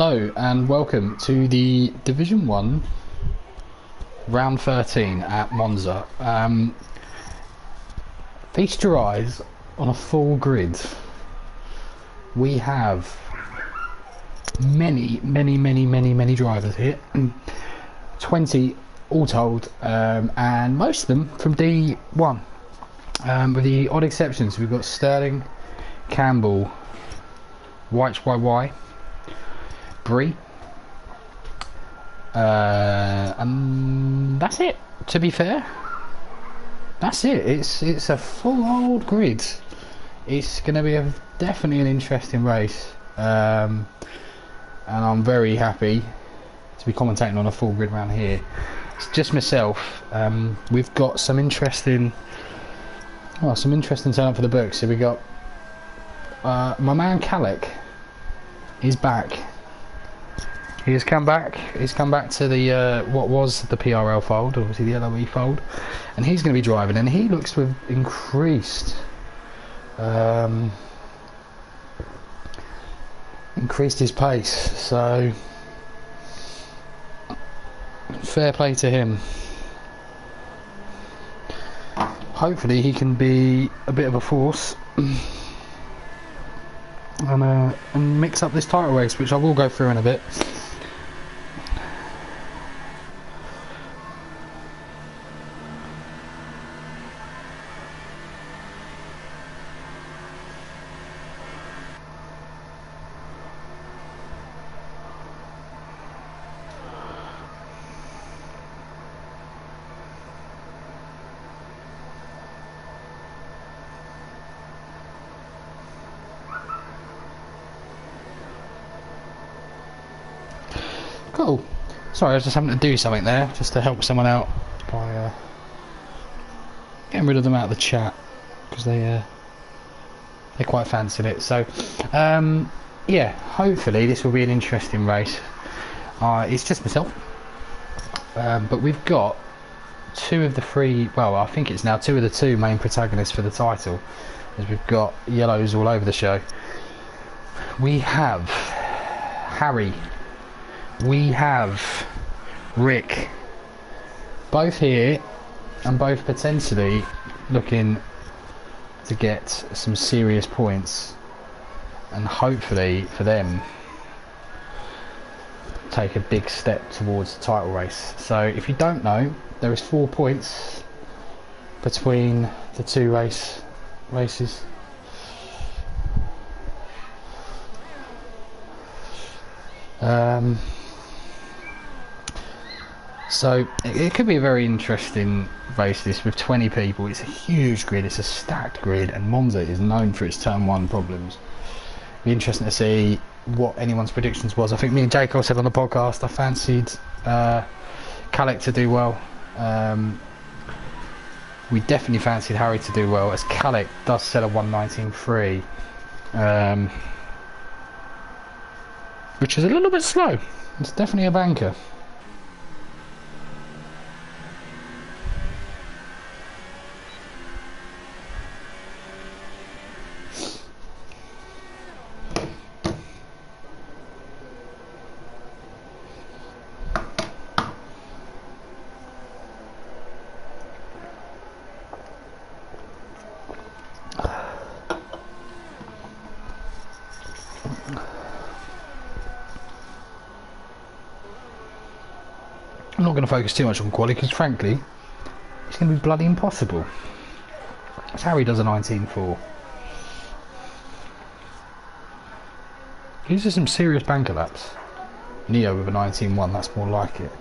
Hello and welcome to the Division 1 round 13 at Monza. Feast your eyes on a full grid. We have many drivers here, 20 all told, and most of them from D1, with the odd exceptions. We've got Sterling, Campbell, YY, Brie, and that's it. To be fair, that's it. It's a full old grid. It's going to be definitely an interesting race, and I'm very happy to be commentating on a full grid round here. It's just myself. We've got some interesting turn up for the books. So we got my man Kalek. He's back. He has come back. He's come back to the what was the PRL fold, obviously the LOE fold, and he's going to be driving. And he looks to have increased his pace. So fair play to him. Hopefully he can be a bit of a force and mix up this title race, which I will go through in a bit. Cool. Sorry, I was just having to do something there, just to help someone out by getting rid of them out of the chat, because they quite fancied it. So yeah, hopefully this will be an interesting race. It's just myself, but we've got two of the three, well, I think it's now two of the two main protagonists for the title, as we've got yellows all over the show. We have Harry, we have Rick, both here and both potentially looking to get some serious points, and hopefully for them take a big step towards the title race. So if you don't know, there is 4 points between the two races. So it could be a very interesting race, this, with 20 people. It's a huge grid, it's a stacked grid, and Monza is known for its turn 1 problems. Be interesting to see what anyone's predictions was. I think me and Jacob said on the podcast I fancied Kalek to do well. We definitely fancied Harry to do well, as Kalek does set a 1:19.3, which is a little bit slow. It's definitely a banker. I'm not going to focus too much on quality, because frankly it's going to be bloody impossible, as Harry does a 19.4. These are some serious banker laps. Neo with a 19.1, that's more like it.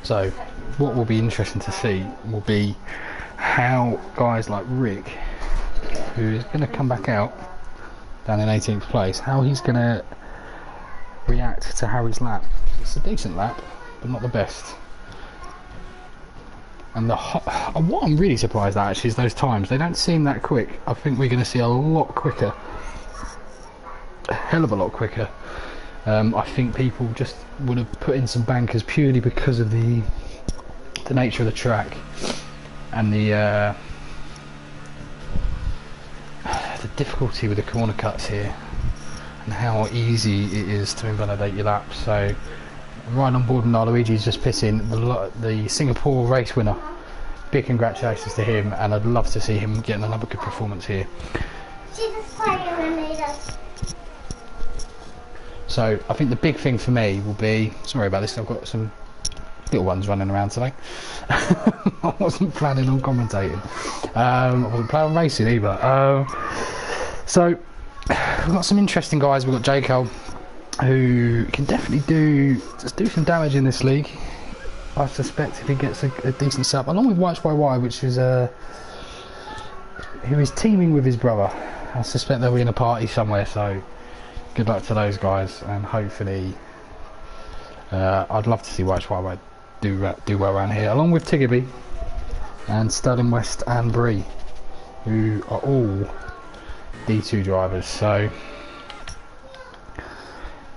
So, what will be interesting to see will be how guys like Rick, who is going to come back out down in 18th place, how he's going to react to Harry's lap. It's a decent lap, but not the best. And what I'm really surprised at actually is those times. They don't seem that quick. I think we're going to see a lot quicker, a hell of a lot quicker. I think people just would have put in some bankers purely because of the nature of the track and the difficulty with the corner cuts here and how easy it is to invalidate your lap. So right on board, Luigi's just pitting, the Singapore race winner. Big congratulations to him, and I'd love to see him getting another good performance here. So I think the big thing for me will be, sorry about this, I've got some little ones running around today. I wasn't planning on commentating. I wasn't planning on racing either. So we've got some interesting guys. We've got J. Cole, who can definitely do some damage in this league. I suspect if he gets a decent setup, along with White YY, which is who is teaming with his brother. I suspect they'll be in a party somewhere, so good luck to those guys, and hopefully I'd love to see White YY do well around here, along with Tiggerby and Sterling West and Bree, who are all D2 drivers. So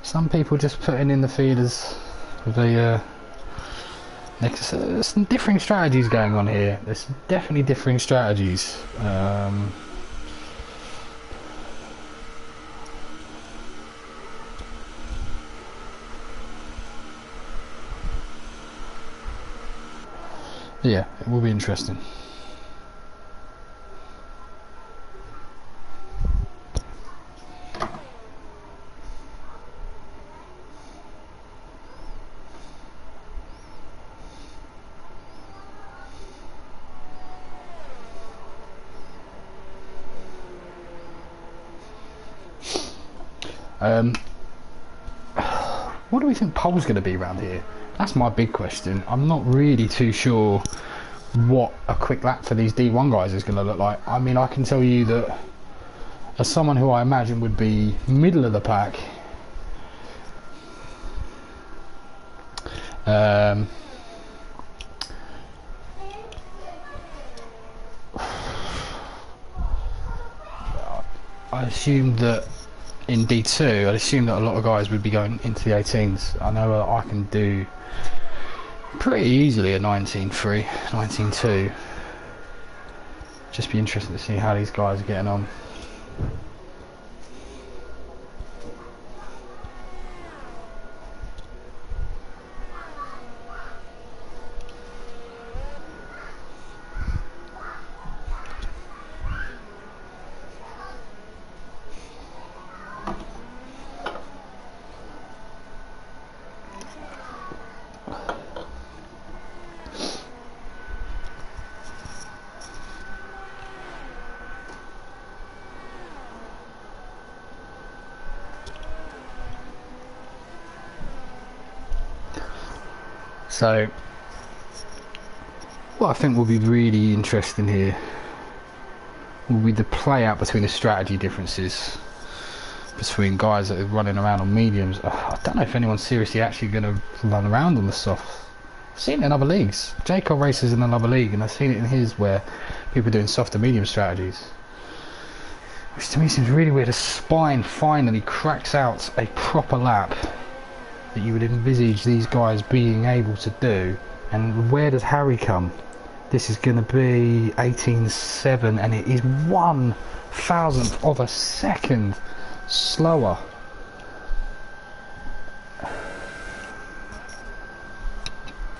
some people just putting in the feeders with there's some differing strategies going on here. There's definitely differing strategies. Yeah, it will be interesting. What do we think pole's going to be around here? That's my big question. I'm not really too sure what a quick lap for these D1 guys is going to look like. I mean, I can tell you that as someone who I imagine would be middle of the pack, I assumed that in D2, I'd assume that a lot of guys would be going into the 18s. I know I can do pretty easily a 19.3, 19.2. Just be interested to see how these guys are getting on. So, what I think will be really interesting here will be the play out between the strategy differences between guys that are running around on mediums. I don't know if anyone's seriously actually going to run around on the softs. I've seen it in other leagues. Jacob races in another league, and I've seen it in his where people are doing soft and medium strategies. Which to me seems really weird. A spine finally cracks out a proper lap that you would envisage these guys being able to do. And where does Harry come? This is going to be 18.7, and it is 1,000th of a second slower.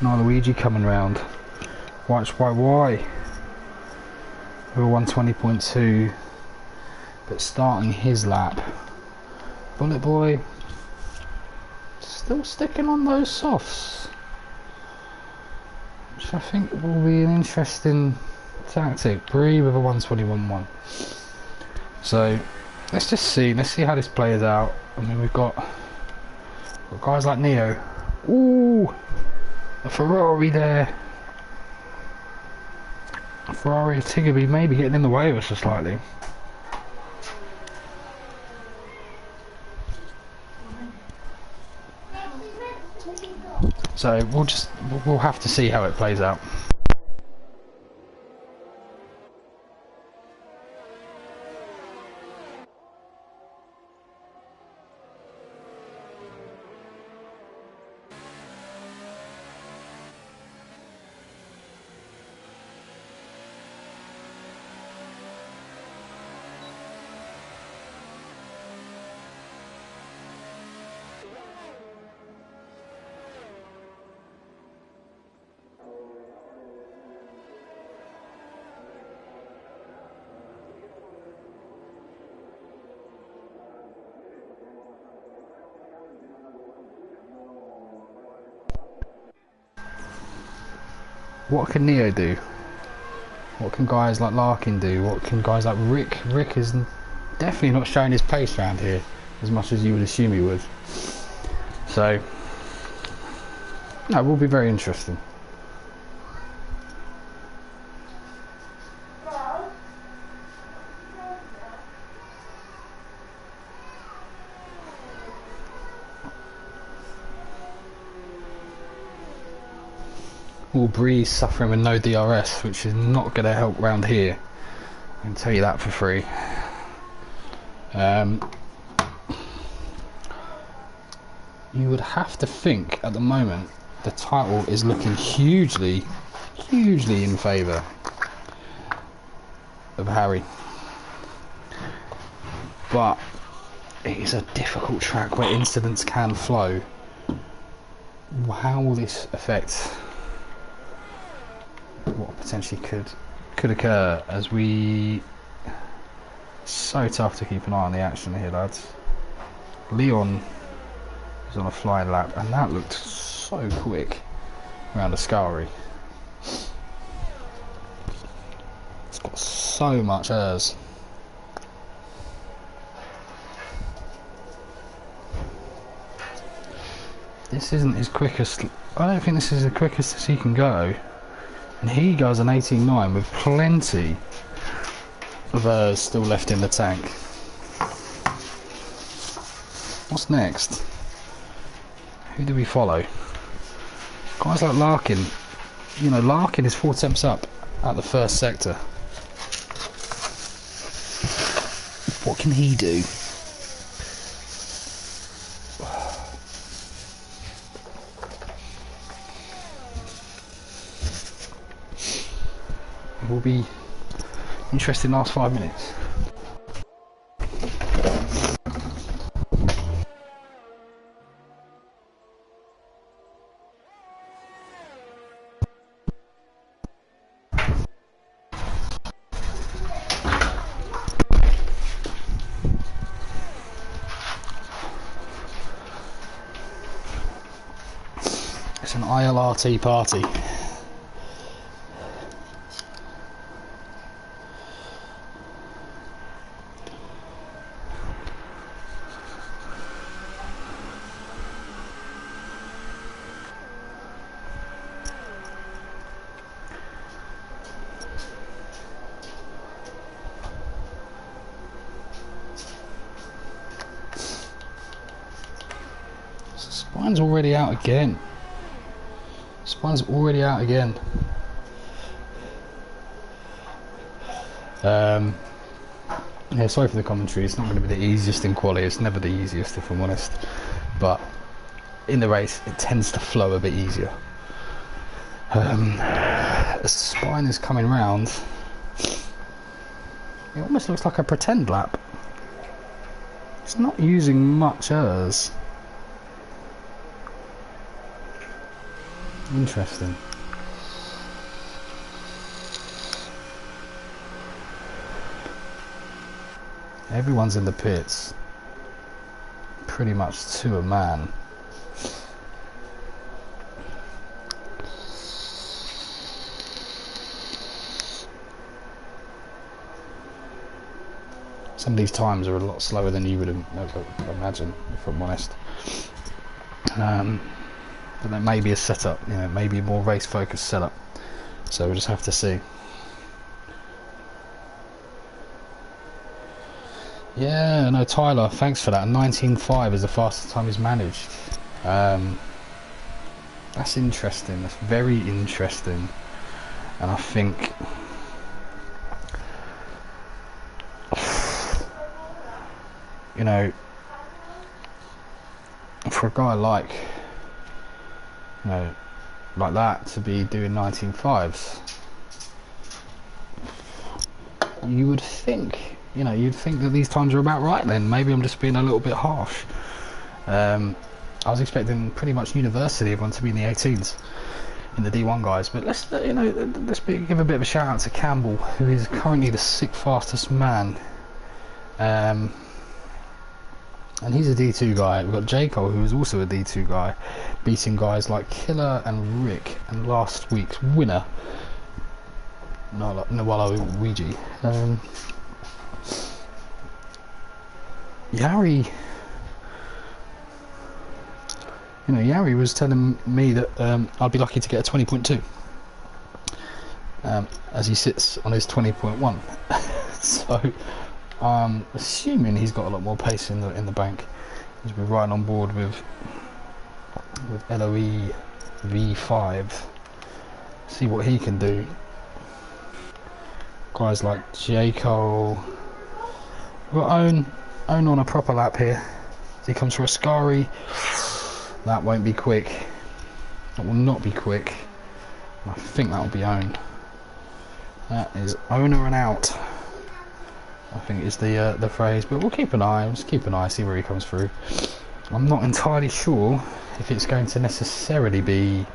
Luigi coming round. Watch YY with a 120.2, but starting his lap. Bullet Boy still sticking on those softs, which I think will be an interesting tactic. Bree with a 121.1. So let's just see. Let's see how this plays out. I mean, we've got Got guys like Neo. Ooh, a Ferrari there. A Ferrari Tiggerby maybe getting in the way of us just slightly. So we'll have to see how it plays out. What can Neo do? What can guys like Larkin do? What can guys like Rick? Rick is definitely not showing his pace around here as much as you would assume he would. So, no, it will be very interesting. Breeze suffering with no DRS, which is not going to help round here. I can tell you that for free. You would have to think at the moment the title is looking hugely in favour of Harry, but it is a difficult track where incidents can flow. How will this affect what potentially could occur as we... So tough to keep an eye on the action here, lads. Leon is on a flying lap, and that looked so quick around Ascari. It's got so much airs. This isn't his quickest. I don't think this is the quickest as he can go. And he goes an 18.9 with plenty of still left in the tank. What's next? Who do we follow? Guys like Larkin. You know, Larkin is 4 temps up at the first sector. What can he do? Will be interesting last 5 minutes. It's an ILRT party. Spine's already out again. Spine's already out again. Yeah, sorry for the commentary. It's not going to be the easiest in quali. It's never the easiest, if I'm honest. But in the race, it tends to flow a bit easier. The Spine is coming round. It almost looks like a pretend lap. It's not using much ERS. Interesting. Everyone's in the pits, pretty much to a man. Some of these times are a lot slower than you would imagine, if I'm honest. But that may be a setup, you know, maybe a more race focused setup. So we'll just have to see. Yeah, no, Tyler, thanks for that. 19.5 is the fastest time he's managed. That's interesting. That's very interesting. And I think, you know, for a guy like, you know, like that to be doing 19.5s, you would think, you know, you'd think that these times are about right then. Maybe I'm just being a little bit harsh. I was expecting pretty much universally everyone to be in the 18s in the D1 guys, but let's, you know, give a bit of a shout out to Campbell, who is currently the 6th fastest man. And he's a D2 guy. We've got J. Cole, who is also a D2 guy, beating guys like Killer and Rick, and last week's winner, Nawala Ouija. Yari, you know, Yari was telling me that I'd be lucky to get a 20.2 as he sits on his 20.1. So I'm assuming he's got a lot more pace in the bank. He's been right on board with LOE V5. See what he can do. Guys like J. Cole. We've got Owen on a proper lap here. As he comes for Ascari. That won't be quick. That will not be quick. I think that will be Owen. That is owner and out, I think is the phrase, but we'll keep an eye. Let's keep an eye, see where he comes through. I'm not entirely sure if it's going to necessarily be.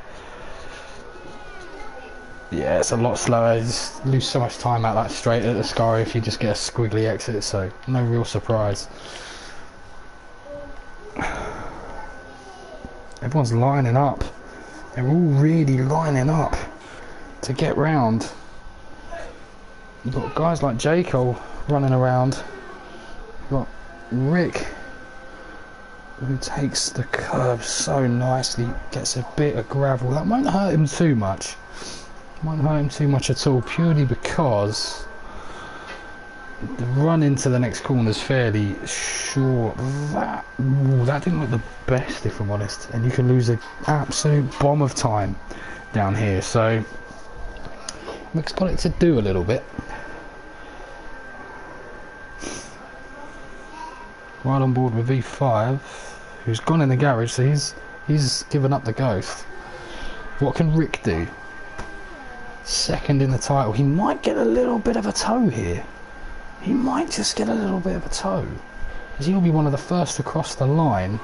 Yeah, it's a lot slower. You just lose so much time out that straight at the Ascari if you just get a squiggly exit, so no real surprise. Everyone's lining up. They're all really lining up to get round. You've got guys like J. Cole running around. You've got Rick, who takes the curve so nicely, gets a bit of gravel. That won't hurt him too much. Won't hurt him too much at all, purely because the run into the next corner is fairly short. That didn't look the best, if I'm honest, and you can lose an absolute bomb of time down here. So Rick's got it to do a little bit. Right on board with V5, who's gone in the garage, so he's given up the ghost. What can Rick do? Second in the title. He might get a little bit of a toe here. He might just get a little bit of a toe, as he'll be one of the first to cross the line.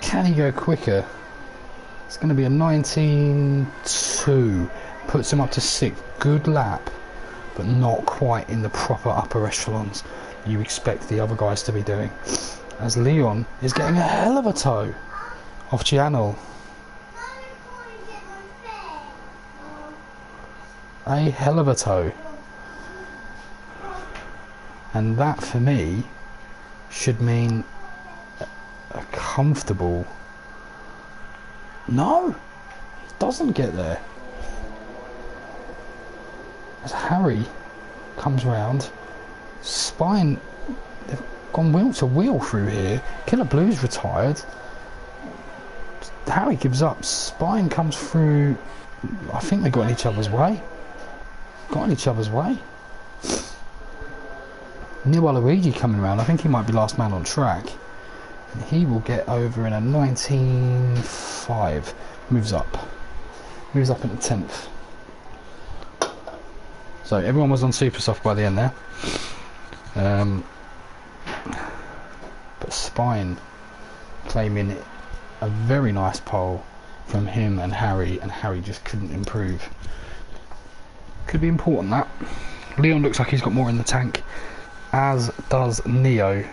Can he go quicker? It's going to be a 19.2. Puts him up to 6th. Good lap, but not quite in the proper upper echelons you expect the other guys to be doing, as Leon is getting a hell of a toe off Gianel. A hell of a toe. And that for me should mean a comfortable. No, it doesn't get there. As Harry comes round, Spine, they've gone wheel to wheel through here. Killer Blue's retired. Harry gives up. Spine comes through. I think they got in each other's way. Waluigi coming around. I think he might be last man on track. And he will get over in a 19.5. Moves up in the 10th. So everyone was on super soft by the end there. But Spine claiming a very nice pole from him and Harry just couldn't improve. Could be important, that. Leon looks like he's got more in the tank, as does Neo.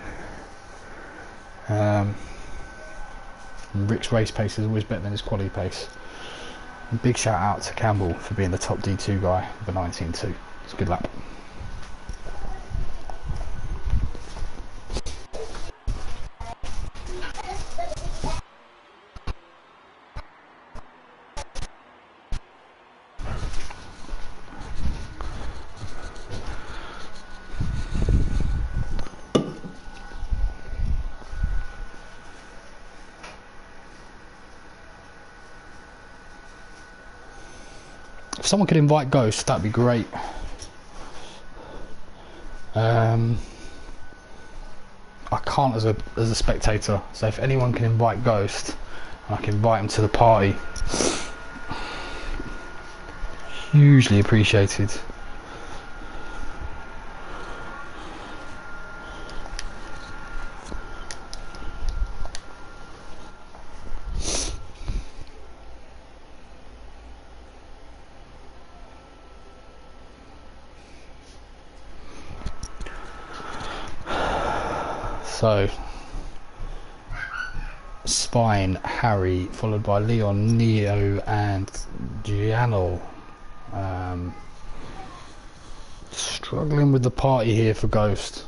Rick's race pace is always better than his quality pace. And big shout out to Campbell for being the top D2 guy with a 19.2. It's a good lap. someone could invite Ghost, that'd be great. I can't as a spectator, so if anyone can invite Ghost, I can invite him to the party. Hugely appreciated. So, Spine, Harry, followed by Leon, Neo, and Gianno. Struggling with the party here for Ghost.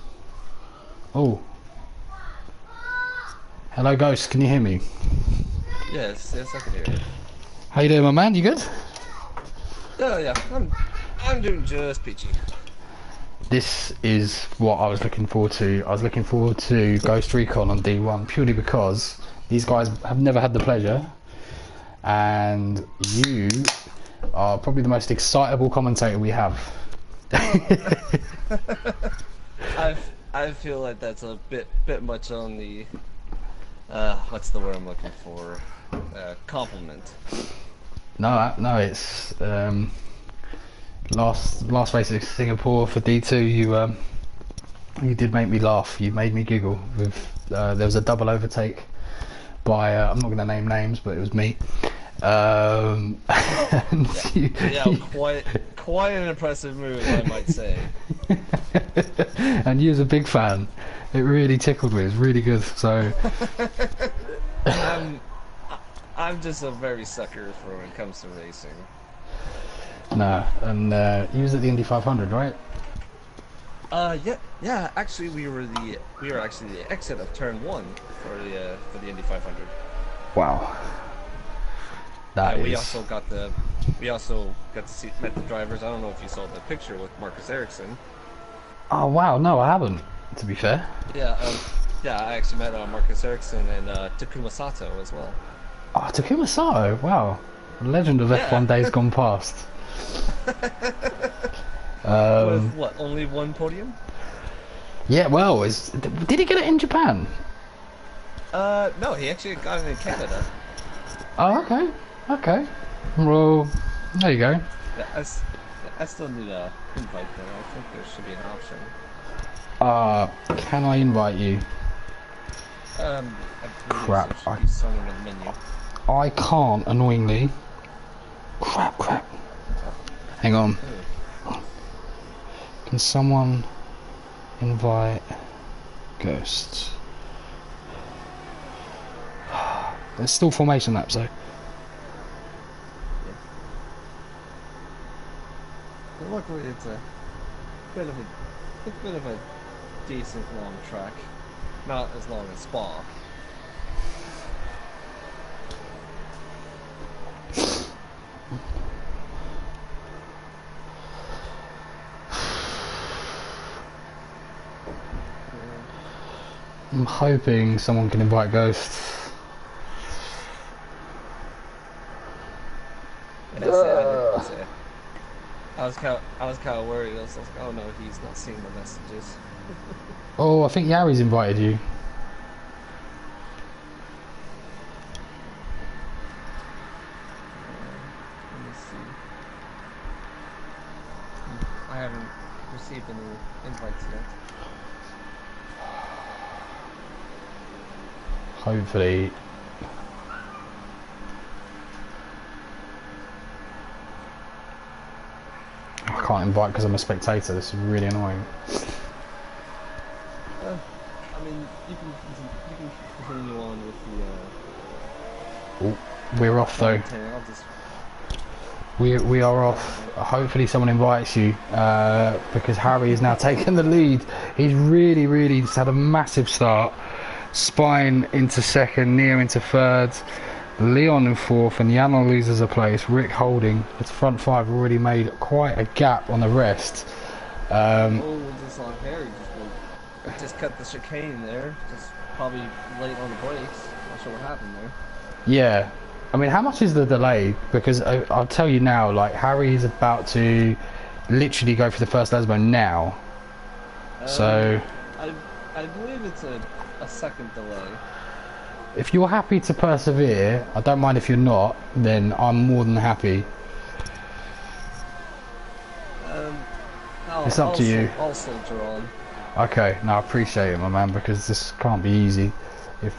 Oh. Hello, Ghost, can you hear me? Yes, I can hear you. How you doing, my man? You good? Yeah, I'm doing just peachy. This is what I was looking forward to. I was looking forward to Ghost Recon on D1 purely because these guys have never had the pleasure, and you are probably the most excitable commentator we have. I feel like that's a bit much on the what's the word I'm looking for? Compliment. No, it's last race in Singapore for D2. You did make me laugh. You made me giggle. With there was a double overtake by I'm not going to name names, but it was me. And quite an impressive move, I might say. And you was a big fan. It really tickled me. It was really good. So I'm just a very sucker for when it comes to racing. No, and you was at the Indy 500, right? Yeah. Actually, we were actually the exit of turn 1 for the Indy 500. Wow. We also got to met the drivers. I don't know if you saw the picture with Marcus Ericsson. Oh wow, no, I haven't. To be fair. Yeah, I actually met Marcus Ericsson and Takuma Sato as well. Oh, Takuma Sato, wow, legend of F1 days gone past. With what? Only one podium? Yeah, well, did he get it in Japan? No, he actually got it in Canada. Oh, okay. Well, there you go. Yeah, I still need a invite though. I think there should be an option. Can I invite you? Crap. Somewhere in the menu. I can't, annoyingly. Crap. Hang on. Can someone invite Ghosts? There's still formation laps though. But luckily it's a bit of a decent long track. Not as long as Spa. I'm hoping someone can invite Ghosts. That's it. I was kind of worried. I was like, oh no, he's not seeing the messages. Oh, I think Yari's invited you. Let me see. I haven't received any invites yet. Hopefully. I can't invite because I'm a spectator. This is really annoying. I mean, you can continue on with the. Oh, we're off though. We are off. Hopefully someone invites you because Harry is now taking the lead. He's really had a massive start. Spine into second, Neo into third, Leon in fourth, and Yano loses a place. Rick holding. Its front five already made quite a gap on the rest. Just on Harry just cut the chicane there. Just probably late on the brakes. Not sure what happened there. Yeah, I mean, how much is the delay? Because I'll tell you now, like, Harry is about to literally go for the first Lesbo now. So... I believe it's a second delay. If you're happy to persevere, I don't mind if you're not, then I'm more than happy. It's up to you. I'll soldier on. Okay, no, I appreciate it, my man, because this can't be easy. If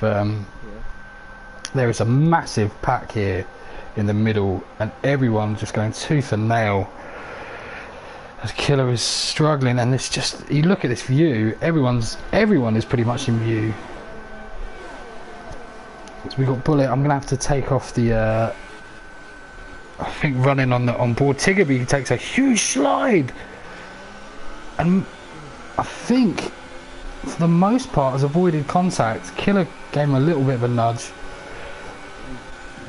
there is a massive pack here in the middle, and everyone's just going tooth and nail. The killer is struggling, and it's just, you look at this view, everyone is pretty much in view. So we got Bullet. I'm gonna have to take off the I think running on board. Tiggerby takes a huge slide, and I think for the most part has avoided contact. Killer gave him a little bit of a nudge,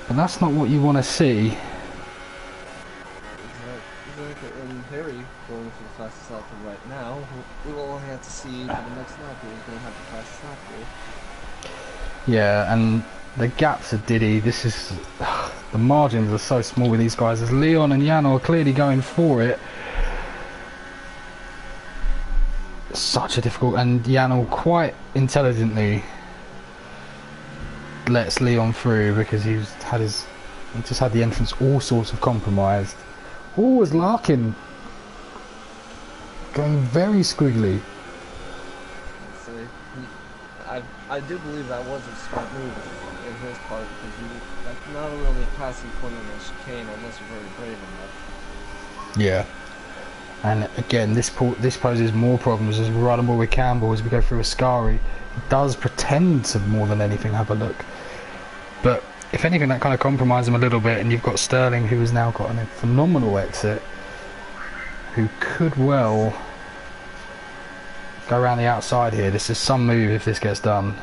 but that's not what you want to see. And Harry going for the fastest lap right now. We will only have to see for the next lap who's going to have the fastest lap here. Yeah, and the gaps of Diddy, this is... the margins are so small with these guys, as Leon and Yano are clearly going for it. Such a difficult... and Yano quite intelligently lets Leon through, because he just had the entrance all sorts of compromised. Oh, was Larkin going very squiggly. So I do believe that was a smart move in his part, because that's not a really passing point on the chicane unless you're very brave enough. Yeah. And again, this poses more problems as we ride on board with Campbell as we go through Ascari. He does pretend to more than anything have a look. But if anything, that kind of compromises him a little bit, and you've got Sterling, who has now got a phenomenal exit, who could well go around the outside here. This is some move if this gets done.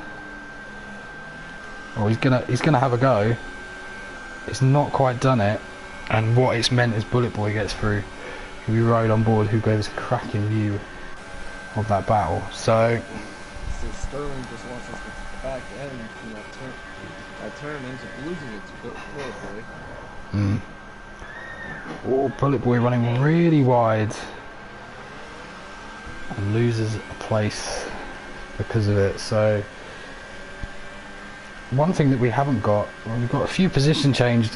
Oh, he's gonna have a go. It's not quite done it, and what it's meant is Bullet Boy gets through, who we rode on board, who gave us a cracking view of that battle. So Sterling just wants us to back end from that turn into losing it to Bullet Boy. Oh, Bullet Boy running really wide and loses a place because of it. So one thing that we haven't got, well, we've got a few position change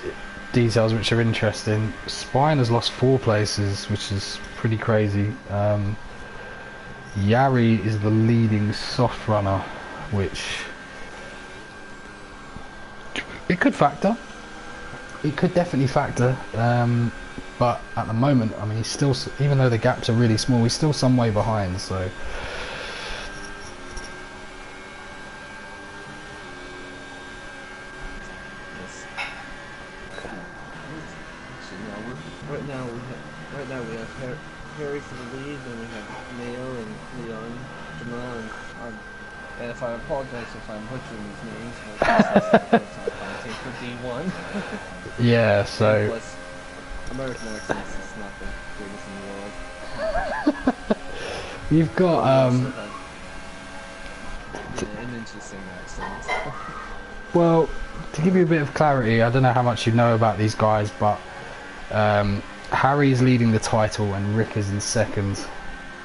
details which are interesting. Spine has lost 4 places, which is pretty crazy. Yari is the leading soft runner, which it could factor. It could definitely factor, but at the moment, I mean, he's still, even though the gaps are really small, he's still some way behind. So right now we have Harry for the lead, and we have Mayo and Leon, Jamal, and if I apologize if I'm butchering these names, but for D1. yeah, so plus, American accents is not the greatest in the world. you've got an interesting accent. well, to give you a bit of clarity, I don't know how much you know about these guys, but Harry's leading the title and Rick is in second.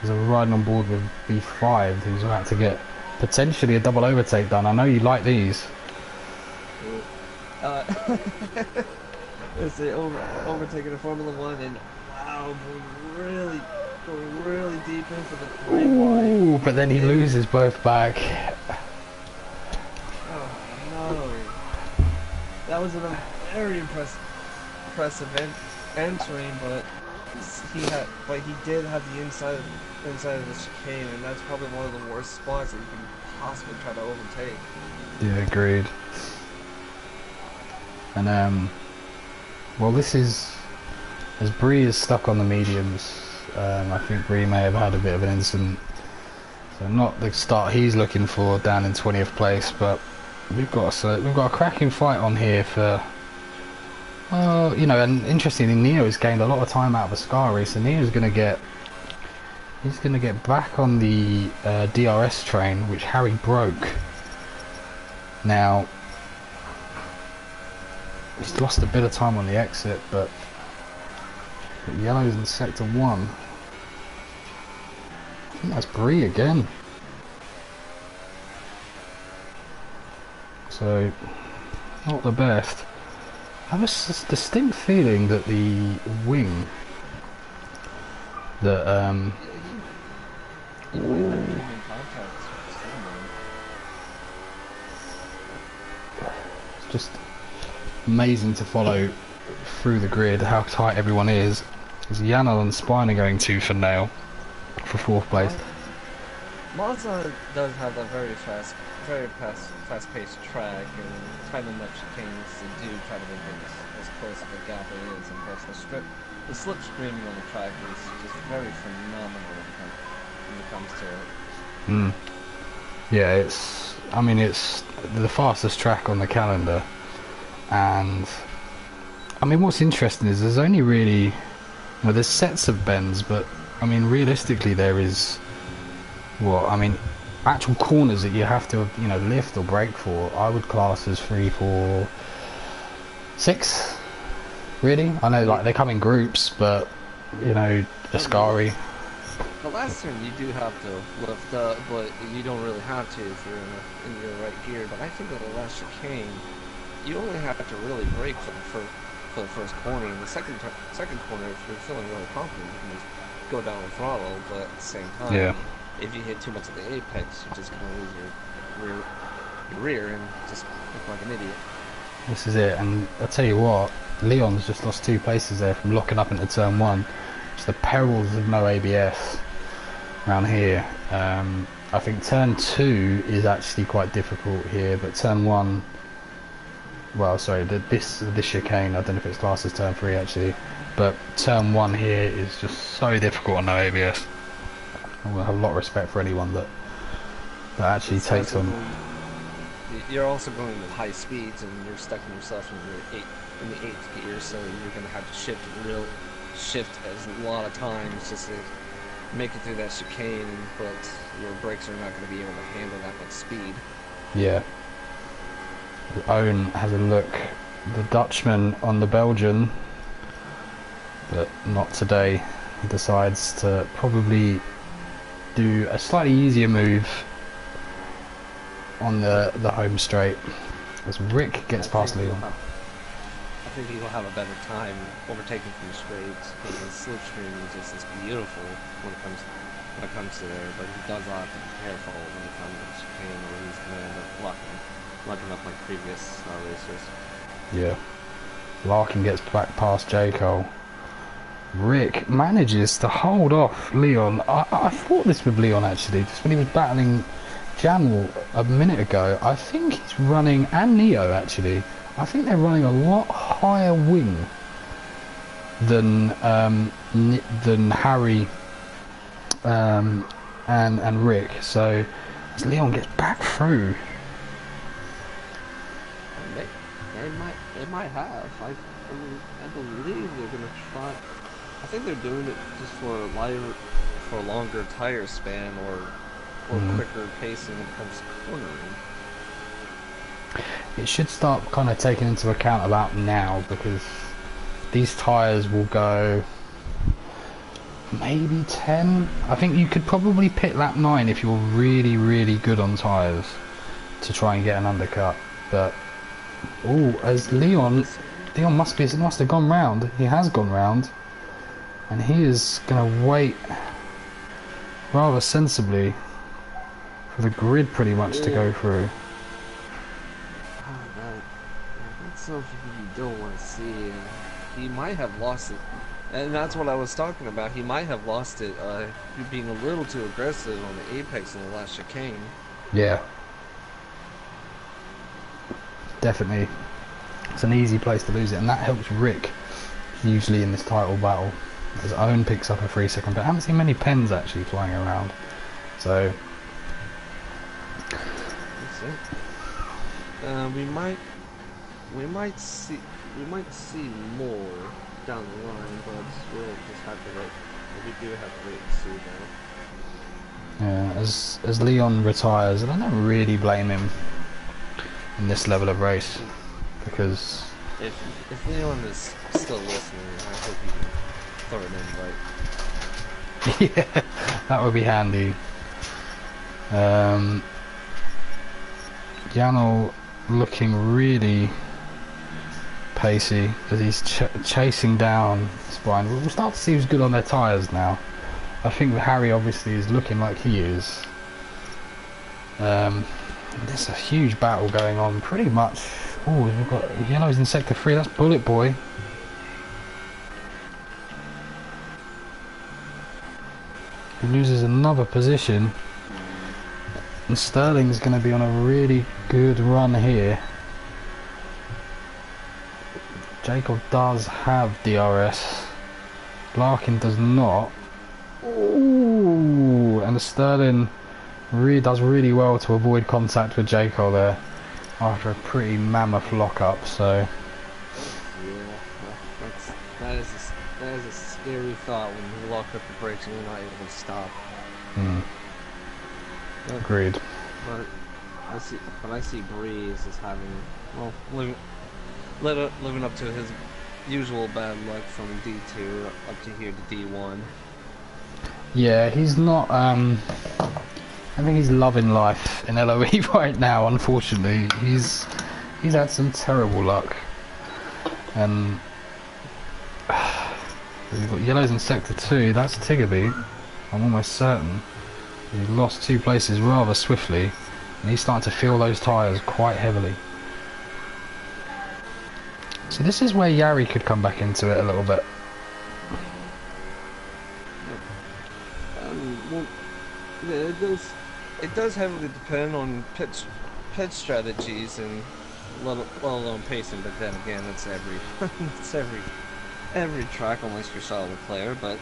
He's riding on board with B5, who's about to get potentially a double overtake done. I know you like these. It's the overtaking the Formula One, and wow, going really deep into the Ooh, but then he loses both back. Oh no, that was a very impressive entering, but he did have the inside of the chicane, and that's probably one of the worst spots that you can possibly try to overtake. Yeah, agreed. And well, this is, as Bree is stuck on the mediums, I think Bree may have had a bit of an incident. So not the start he's looking for, down in 20th place, but we've got a cracking fight on here for. Well, you know, and interestingly, Neo's gained a lot of time out of Ascari, so Neo's going to get back on the DRS train, which Harry broke. Now, he's lost a bit of time on the exit, but yellow's in sector 1. I think that's Bree again. So, not the best. I have a distinct feeling that the wing that it's just amazing to follow through the grid how tight everyone is. Because Yanal and Spine are going tooth and nail for 4th place. Monza does have a very fast-paced track, and finding enough chicanes to do try to make it as close of a gap it is. And plus, the slipstreaming on the track is just very phenomenal when it comes to it. Yeah, I mean, it's the fastest track on the calendar, and I mean, what's interesting is there's only really, there's sets of bends, but I mean, realistically, there is. Well, I mean, actual corners that you have to, lift or brake for, I would class as 3, 4, 6. Really? I know, like, they come in groups, but, Ascari. The last turn you do have to lift up, but you don't really have to if you're in your right gear. But I think that the last chicane, you only have to really brake for the first corner. And the second corner, if you're feeling really confident, you can just go down the throttle. But at the same time, if you hit too much of the apex, you're just going to lose your rear and just look like an idiot. This is it, and I'll tell you what, Leon's just lost 2 places there from locking up into turn 1. It's the perils of no ABS around here. I think turn 2 is actually quite difficult here, but turn 1, well, sorry, this chicane, I don't know if it's classed as turn 3 actually, but turn 1 here is just so difficult on no ABS. I have a lot of respect for anyone that actually takes on. You're also going at high speeds, and you're stuck in yourself in the 8th gear, so you're going to have to shift as a lot of times just to make it through that chicane, but your brakes are not going to be able to handle that much speed. Yeah. Owen has a look. The Dutchman on the Belgian, but not today. He decides to probably do a slightly easier move on the home straight as Rick gets past Leon. I think he'll have a better time overtaking from the straights, because the slipstream is just as beautiful when it comes to there, but he does have to be careful when it comes to the chicane, or he's going to end up locking up like previous racers. Yeah. Larkin gets back past J. Cole. Rick manages to hold off Leon. I thought this with Leon actually, just when he was battling Janwal a minute ago. I think he's running, and Neo actually, I think they're running a lot higher wing than Harry and Rick. So as Leon gets back through, they might have. I believe they're gonna try. I think they're doing it just for a longer tire span or quicker pacing when it comes to cornering. It should start kind of taking into account about now, because these tyres will go maybe 10. I think you could probably pit lap 9 if you're really, really good on tyres to try and get an undercut. But as Leon must have gone round. He has gone round, and he is going to wait rather sensibly for the grid pretty much to go through. That's something you don't want to see. He might have lost it, and that's what I was talking about. He might have lost it being a little too aggressive on the apex in the last chicane. Yeah, definitely. It's an easy place to lose it, and that helps Rick usually in this title battle, as Owen picks up a 3-second pen. I haven't seen many pens actually flying around, so that's it. We might see more down the line, but we'll just have to wait. We do have to wait and see now. yeah, as Leon retires, and I don't really blame him in this level of race, because if anyone is still listening, I hope you can throw an invite. Yeah, that would be handy. Janel looking really pacey as he's chasing down Spine. We'll start to see who's good on their tyres now. I think Harry obviously is looking like he is. There's a huge battle going on pretty much. Oh, we've got yellows in sector 3, that's Bullet Boy. He loses another position. And Sterling's going to be on a really good run here. Jacob does have DRS. Larkin does not. Ooh, and Sterling does really well to avoid contact with Jacob there after a pretty mammoth lockup. So Yeah, that is a scary thought when you lock up the brakes and you're not able to stop. Agreed. But I see Breeze as having, well, living up to his usual bad luck from D2 up to here to D1. Yeah, he's not. I think he's loving life in LOE right now. Unfortunately, he's had some terrible luck, and we've got yellows in sector 2. That's Tiggerby. I'm almost certain he lost 2 places rather swiftly, and he's starting to feel those tyres quite heavily. So this is where Yari could come back into it a little bit. Well, yeah, it does heavily depend on pit strategies and let alone pacing. But then again, it's every track unless you're a solid player. But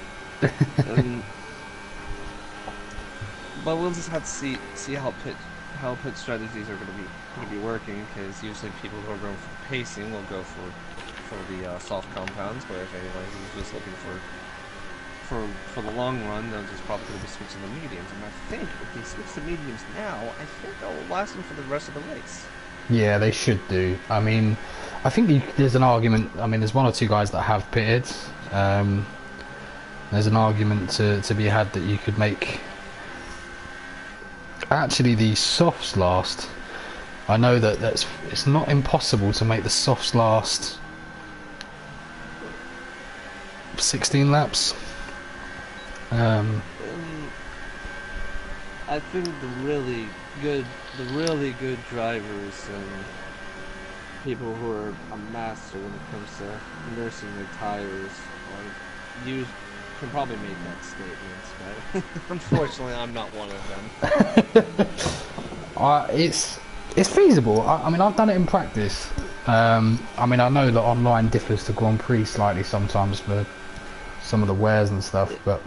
but we'll just have to see how pit strategies are going to be working, because usually people who are going for pacing will go for the soft compounds, but if anybody's just looking for the long run, they'll just probably be switching to mediums. And I think if they switch to mediums now, I think they'll last them for the rest of the race. Yeah, they should do. I mean, I think there's an argument. I mean, there's 1 or 2 guys that have pitted. There's an argument to be had that you could make actually the softs last. I know that it's not impossible to make the softs last 16 laps. I think the really good drivers and people who are a master when it comes to nursing their tires, can probably make that statement, but unfortunately I'm not one of them. It's feasible. I mean, I've done it in practice. I mean, I know that online differs to Grand Prix slightly sometimes for some of the wears and stuff, but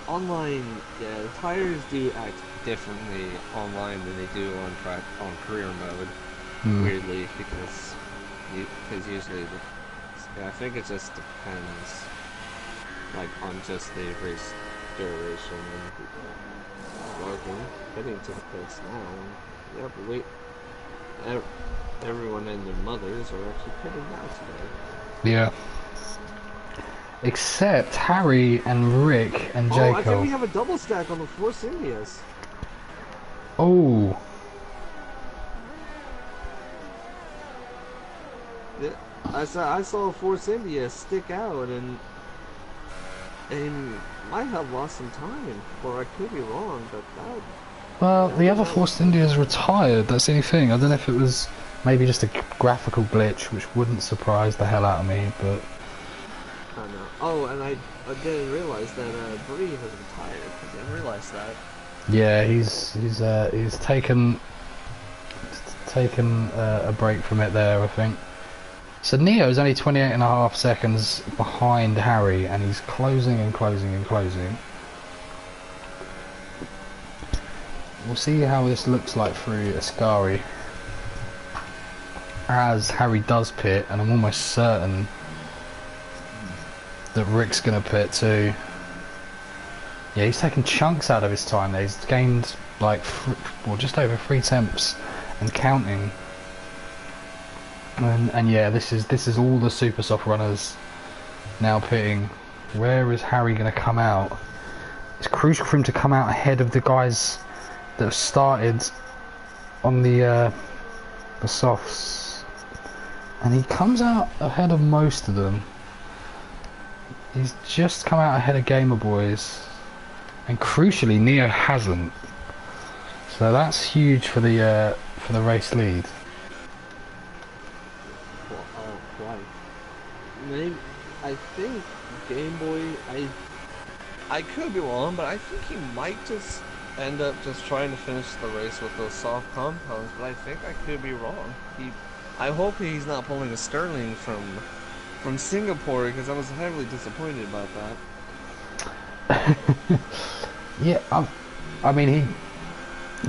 online, yeah, the tires do act differently online than they do on career mode. Weirdly, because usually I think it just depends, like, on just the race duration and working. Getting to the pits now, yeah, but wait, everyone and their mothers are actually pitting now today. yeah. Except Harry and Rick and Jacob. I think we have a double stack on the Force Indias. Oh. Yeah, I saw Force India stick out and might have lost some time, or I could be wrong, but that... Well, the other Force India's retired, that's the only thing. I don't know if it was maybe just a graphical glitch, which wouldn't surprise the hell out of me, but... I know. Oh, and I didn't realize that Bree has retired. I didn't realize that. Yeah, he's taken a break from it there, I think. So Neo's only 28.5 seconds behind Harry, and he's closing and closing and closing. We'll see how this looks like through Ascari as Harry does pit, and I'm almost certain that Rick's going to pit too. Yeah, he's taken chunks out of his time there. He's gained like just over 3 temps and counting. And yeah, this is all the super soft runners now pitting. Where is Harry going to come out? It's crucial for him to come out ahead of the guys that have started on the softs, and he comes out ahead of most of them. He's just come out ahead of Gamer Boys, and crucially Neo hasn't. So that's huge for the race lead. Quite. Maybe I think Game Boy. I could be wrong, but I think he might just end up just trying to finish the race with those soft compounds. But I think I could be wrong. I hope he's not pulling a Sterling from Singapore, because I was heavily disappointed about that. Yeah, I mean,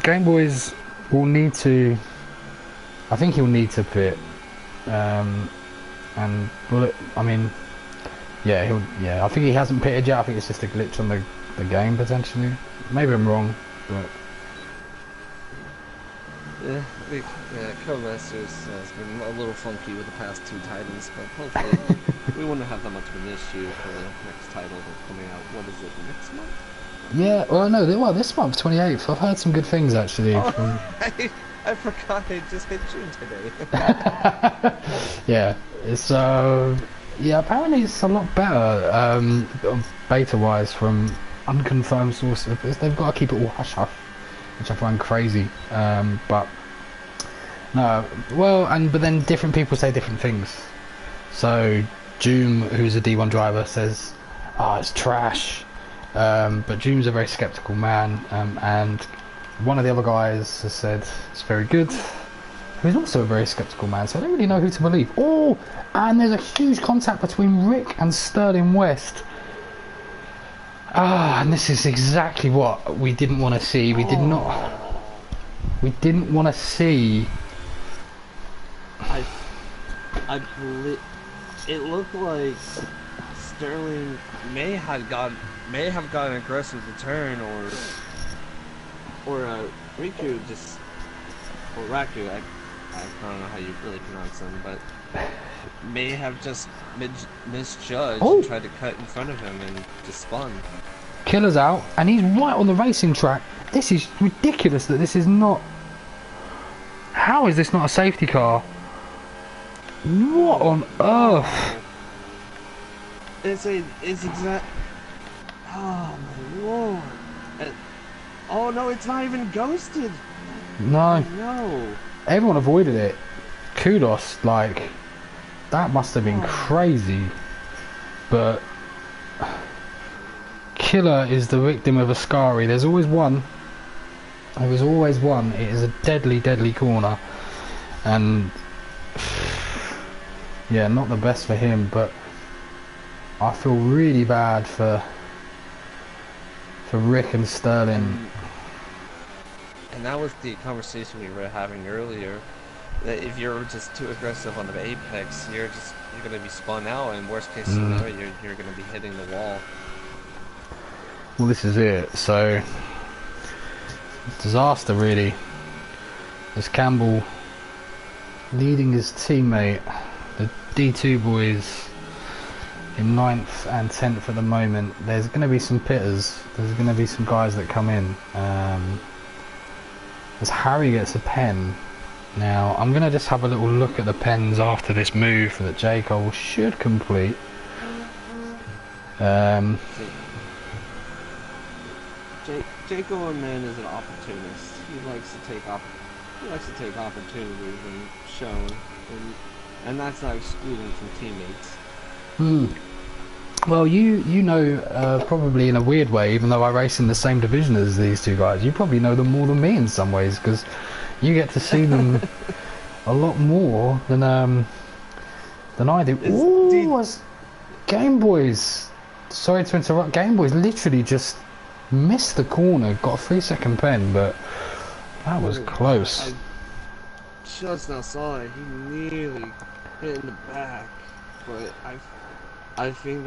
Game Boys will need to. I think he'll need to pit, and well, I mean, yeah, I think he hasn't pitted yet. I think it's just a glitch on the game potentially. Maybe I'm wrong, but yeah, Codemasters has been a little funky with the past two titles, but hopefully we wouldn't have that much of an issue for the next title that's coming out. What is it, next month? yeah. Well, no, this month, 28th. I've heard some good things actually. Oh, From... I forgot it just hit June today. Yeah, so yeah, apparently it's a lot better beta-wise from unconfirmed sources. They've got to keep it all hush-hush, which I find crazy. But no, well, but then different people say different things. So Joom, who's a D1 driver, says, "Oh, it's trash." But Joom's a very skeptical man, and one of the other guys has said it's very good, who's also a very skeptical man, so I don't really know who to believe. Oh, and there's a huge contact between Rick and Sterling West. Ah, and this is exactly what we didn't want to see. We didn't want to see. It looked like Sterling may have got an aggressive return, or Riku just, or Raku, I don't know how you really pronounce them, but may have just misjudged and tried to cut in front of him and just spun. Killer's out, and he's right on the racing track. This is ridiculous that this is not... How is this not a safety car? What on earth? It's exact... Oh my lord. Oh no, it's not even ghosted. No. No. Everyone avoided it. Kudos, like, that must have been crazy. But Killer is the victim of Ascari. There's always one. There is always one. It is a deadly, deadly corner. And yeah, not the best for him, but I feel really bad for Rick and Sterling. And that was the conversation we were having earlier, that if you're just too aggressive on the apex, you're going to be spun out, and worst case scenario, you're going to be hitting the wall. Well, this is it. So, disaster really. As Campbell leading his teammate, the D2 boys, in 9th and 10th at the moment. There's going to be some pitters. There's going to be some guys that come in. As Harry gets a pen. Now, I'm going to just have a little look at the pens after this move that J. Cole should complete. Jacob, man, is an opportunist. He likes to take opportunities when shown, and that's not excluding from teammates. Well, you know, probably in a weird way, even though I race in the same division as these two guys, you probably know them more than me in some ways, because you get to see them a lot more than I do. Ooh, Game Boys. Sorry to interrupt. Game Boys literally just missed the corner, got a 3-second pen, but that was close. I just now saw it. He nearly hit in the back, but I think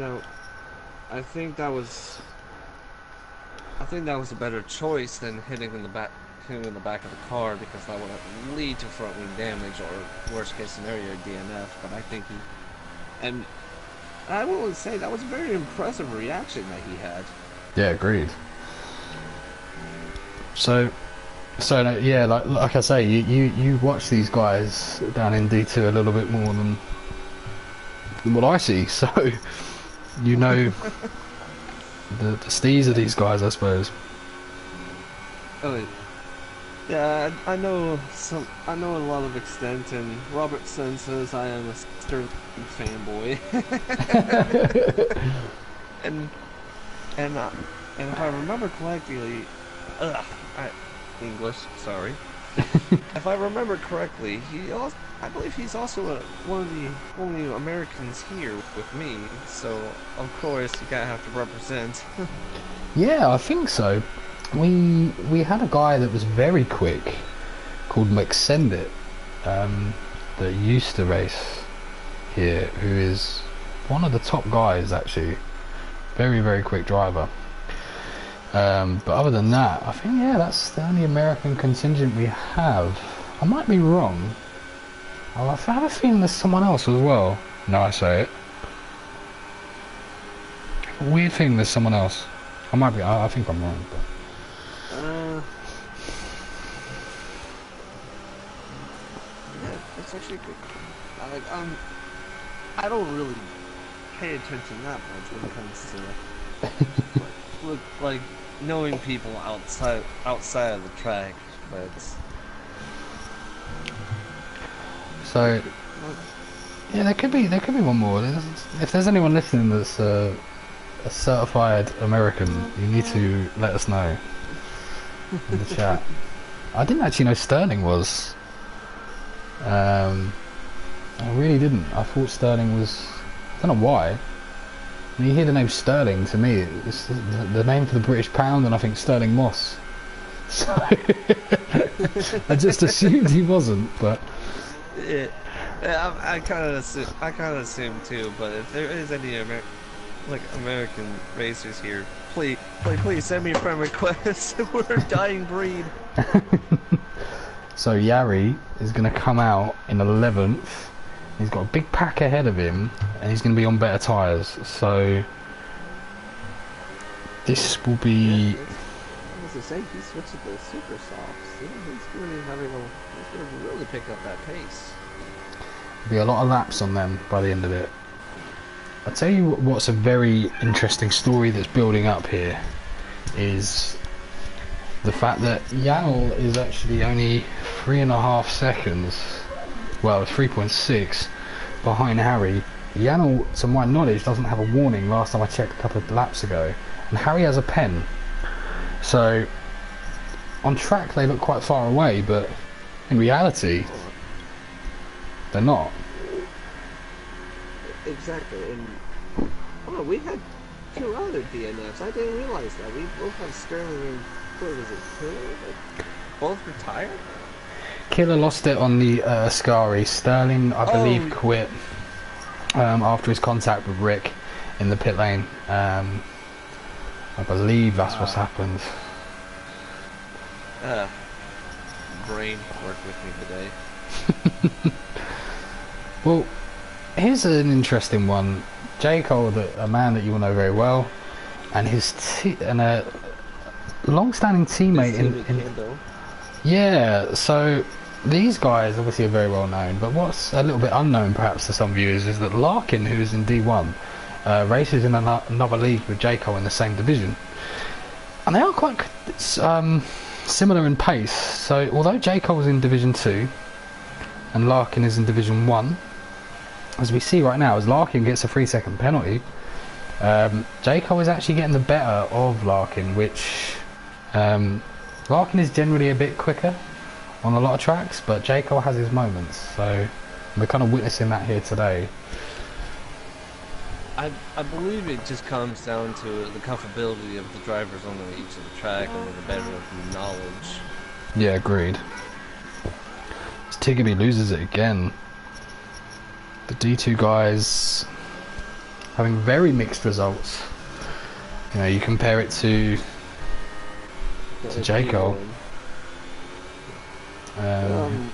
that was a better choice than hitting in the back him in the back of the car because that would lead to front wing damage or worst case scenario DNF. But I think and I will say that was a very impressive reaction that he had. Yeah, agreed. So no, yeah, like I say, you watch these guys down in D2 a little bit more than what I see, so you know the steez of these guys, I suppose. Oh, yeah, I know a lot of extent, and Robertson says I am a Sterling fanboy, and if I remember correctly, English, sorry. If I remember correctly, I believe he's also one of the only Americans here with me, so of course you gotta have to represent. Yeah, I think so. We had a guy that was very quick called McSendit that used to race here, who is one of the top guys actually. Very, very quick driver. But other than that, I think, yeah, that's the only American contingent we have. I might be wrong. I have a feeling there's someone else as well. No, I say it. Weird feeling there's someone else. I might be, I think I'm wrong. But. Yeah, that's actually good. I don't really pay attention that much when it comes to like knowing people outside of the track, but so yeah, there could be one more. If there's anyone listening that's a certified American, you need to let us know in the chat. I didn't actually know Sterling was. I really didn't. I thought Sterling was. I don't know why. When you hear the name Sterling, to me, it's the name for the British pound, and I think Sterling Moss. So I just assumed he wasn't, but yeah, I kind of assume too. But if there is any American racers here, please send me a friend request. We're a dying breed. So Yari is going to come out in 11th. He's got a big pack ahead of him, and he's going to be on better tyres. So this will be. I was to say he switched to the super softs. He's going to really pick up that pace. There'll be a lot of laps on them by the end of it. I'll tell you what's a very interesting story that's building up here is the fact that Yanal is actually only 3.5 seconds. Well, 3.6 behind Harry. Yanal, to my knowledge, doesn't have a warning last time I checked a couple of laps ago. And Harry has a pen. So, on track they look quite far away, but in reality, they're not. Exactly, and we had 2 other DNFs. I didn't realize that. We both have Sterling and, what was it, Killer? Both retired? Killer lost it on the Ascari. Sterling, I believe, quit after his contact with Rick in the pit lane. I believe that's what's happened. Brain worked with me today. Well, here's an interesting one. J. Cole, a man that you will know very well, and his a long-standing teammate in yeah. So these guys obviously are very well known, but what's a little bit unknown perhaps to some viewers is that Larkin, who's in D1, races in another league with J. Cole in the same division, and they are quite similar in pace. So although J. Cole is in Division 2 and Larkin is in Division 1, as we see right now, as Larkin gets a 3-second penalty, J. Cole is actually getting the better of Larkin, which Larkin is generally a bit quicker on a lot of tracks, but J. Cole has his moments, so we're kind of witnessing that here today. I believe it just comes down to the comfortability of the drivers on each of the track and the better of knowledge. Yeah, agreed. Tiggerby loses it again. The D2 guys having very mixed results. You know, you compare it to J. Cole. um,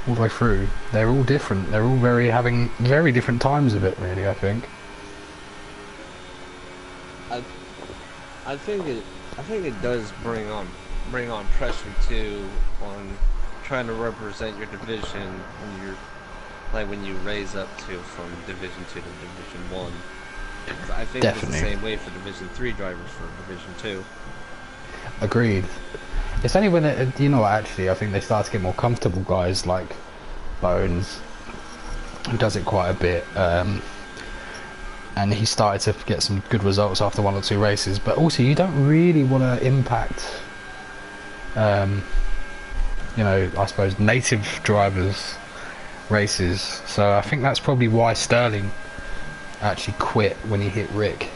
all the way through. They're all different. They're all having very different times of it, really. I think. I think it does bring on pressure too on trying to represent your division when you raise up to from Division 2 to Division 1. I think it's the same way for Division 3 drivers for Division 2. Agreed. It's only when you know what, actually I think they start to get more comfortable, guys like Bones, who does it quite a bit, and he started to get some good results after 1 or 2 races. But also, you don't really want to impact, you know, I suppose native drivers' races. So I think that's probably why Sterling actually quit when he hit Rick.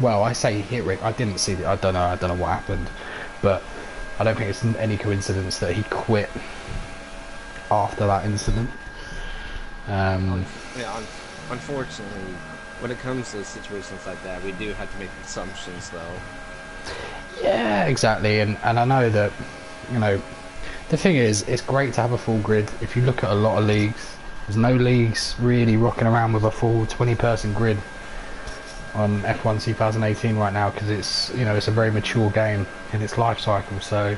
Well, I say he hit Rick. I didn't see it. I don't know what happened, but I don't think it's any coincidence that he quit after that incident. Unfortunately, when it comes to situations like that, we do have to make assumptions, though. Yeah, exactly. And I know that, you know, the thing is, it's great to have a full grid. If you look at a lot of leagues, there's no leagues really rocking around with a full 20-person grid on F1 2018 right now, because it's, you know, it's a very mature game in its life cycle. So